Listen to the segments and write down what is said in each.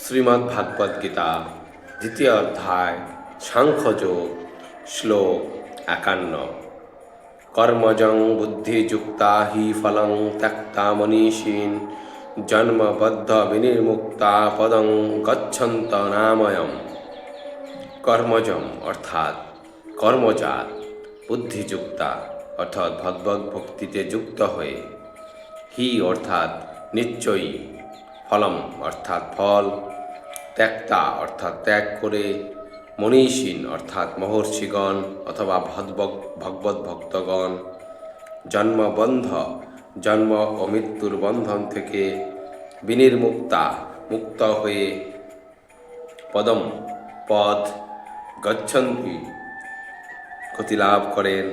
শ্রীমদ্ ভাগবত গীতা দ্বিতীয় অধ্যায় সাংখ্যযোগ শ্লোক 51। কর্মজং বুদ্ধিযুক্তা হি ফলং ত্যক্তা মনীষীন জন্মবদ্ধ বিনির্মুক্তা পদং গচ্ছন্ত নাময়ম। কর্মজম অর্থাৎ কর্মজাত, বুদ্ধিযুক্তা অর্থাৎ ভগবত ভক্তিতে যুক্ত হয়ে, হি অর্থাৎ নিশ্চয়ই, ফলম অর্থাৎ ফল, ত্যক্তা অর্থাৎ ত্যাগ করে, মনীষীন অর্থাৎ মহর্ষিগণ অথবা ভগবত ভক্তগণ, জন্মবন্ধ জন্ম ও মৃত্যুর বন্ধন থেকে, বিনির্মুক্তা মুক্ত হয়ে, পদম পদ, গচ্ছন্তি গতি লাভ করেন,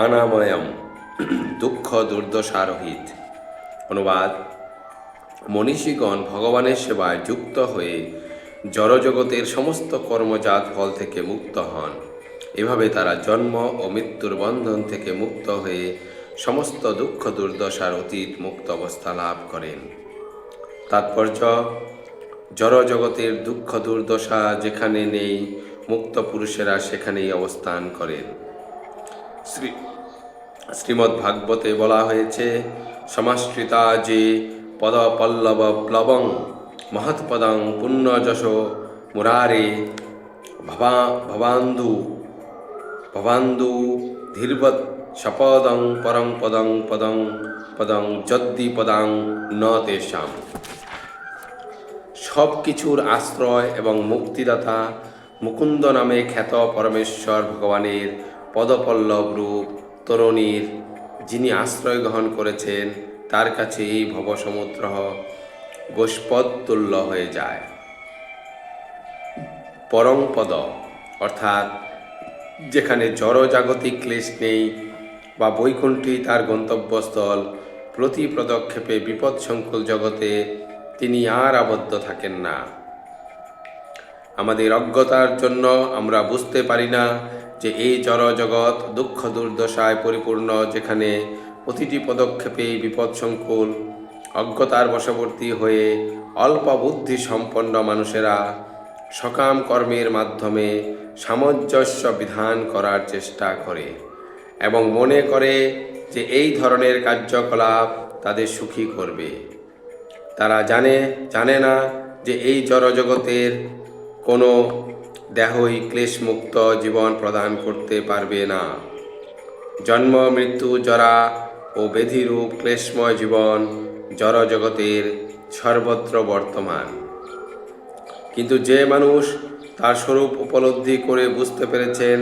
আনাময়ম দুঃখ দুর্দশারহিত। অনুবাদ: মনীষীগণ ভগবানের সেবায় যুক্ত হয়ে জড়জগতের সমস্ত কর্মজাত ফল থেকে মুক্ত হন। এভাবে তারা জন্ম ও মৃত্যুর বন্ধন থেকে মুক্ত হয়ে সমস্ত দুঃখ দুর্দশার অতীত মুক্ত অবস্থা লাভ করেন। তাৎপর্য: জড়জগতের দুঃখ দুর্দশা যেখানে নেই, মুক্ত পুরুষেরা সেখানেই অবস্থান করেন। শ্রীমদ্ ভাগবতে বলা হয়েছে, সমাশ্রিতা যে পদপল্লব প্লবং মহৎপদং পুণ্যযশ মুরারে ভবান্দু ধীর্বৎ সপদং পরং পদং পদং পদং যদ্দি পদাং ন তেষাম। সব কিছুর আশ্রয় এবং মুক্তিদাতা মুকুন্দ নামে খ্যাত পরমেশ্বর ভগবানের পদপল্লব রূপ তরুণীর যিনি আশ্রয় গ্রহণ করেছেন, তার কাছে এই ভবসমুদ্র গোষ্পদ তুল্য হয়ে যায়। পরং পদ অর্থাৎ যেখানে জড়জাগতিক ক্লেশ নেই বা বৈকুণ্ঠই তার গন্তব্যস্থল, প্রতি পদক্ষেপে বিপদসংকুল জগতে তিনি আর আবদ্ধ থাকেন না। আমাদের অজ্ঞতার জন্য আমরা বুঝতে পারি না যে এই জড়জগৎ দুঃখ দুর্দশায় পরিপূর্ণ, যেখানে প্রতিটি পদক্ষেপেই বিপদসংকুল। অজ্ঞতার বশবর্তী হয়ে অল্প বুদ্ধি সম্পন্ন মানুষেরা সকাম কর্মের মাধ্যমে সামঞ্জস্য বিধান করার চেষ্টা করে এবং মনে করে যে এই ধরনের কার্যকলাপ তাদের সুখী করবে। তারা জানে না যে এই জড়জগতের কোনো দেহই ক্লেশমুক্ত জীবন প্রদান করতে পারবে না। জন্ম মৃত্যু জরা ও ব্যাধিরূপ ক্লেশময় জীবন জড়জগতের সর্বত্র বর্তমান। কিন্তু যে মানুষ তার স্বরূপ উপলব্ধি করে বুঝতে পেরেছেন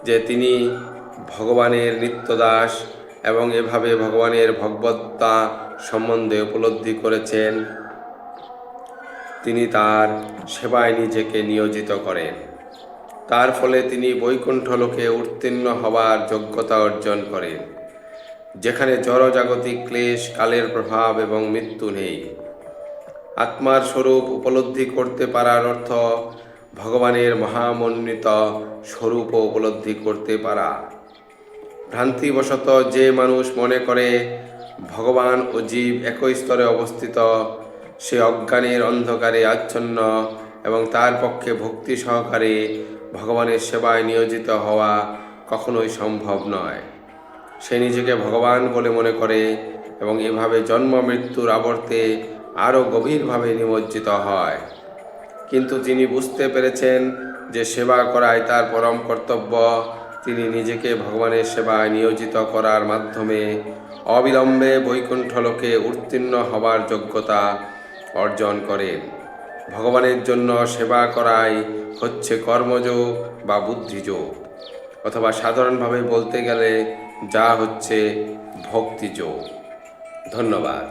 যে তিনি ভগবানের নিত্যদাস এবং এভাবে ভগবানের ভগবত্তা সম্বন্ধে উপলব্ধি করেছেন, তিনি তার সেবায় নিজেকে নিয়োজিত করেন। তার ফলে তিনি বৈকুণ্ঠ লোকে উত্তীর্ণ হবার যোগ্যতা অর্জন করেন, যেখানে জড়জাগতিক ক্লেশ, কালের প্রভাব এবং মৃত্যু নেই। আত্মার স্বরূপ উপলব্ধি করতে পারার অর্থ ভগবানের মহামন্বিত স্বরূপ উপলব্ধি করতে পারা। ভ্রান্তিবশত যে মানুষ মনে করে ভগবান ও জীব একই স্তরে অবস্থিত, সে অজ্ঞানের অন্ধকারে আচ্ছন্ন এবং তার পক্ষে ভক্তি সহকারে ভগবানের সেবায় নিয়োজিত হওয়া কখনোই সম্ভব নয়। সে নিজেকে ভগবান বলে মনে করে এবং এভাবে জন্ম মৃত্যুর আবর্তে আরও গভীরভাবে নিমজ্জিত হয়। কিন্তু যিনি বুঝতে পেরেছেন যে সেবা করাই তার পরম কর্তব্য, তিনি নিজেকে ভগবানের সেবায় নিয়োজিত করার মাধ্যমে অবিলম্বে বৈকুণ্ঠ লোকে উত্তীর্ণ হবার যোগ্যতা অর্জন করেন। ভগবানের জন্য সেবা করাই হচ্ছে কর্মযোগ বা বুদ্ধিযোগ, অথবা সাধারণভাবে বলতে গেলে যা হচ্ছে ভক্তিযোগ। ধন্যবাদ।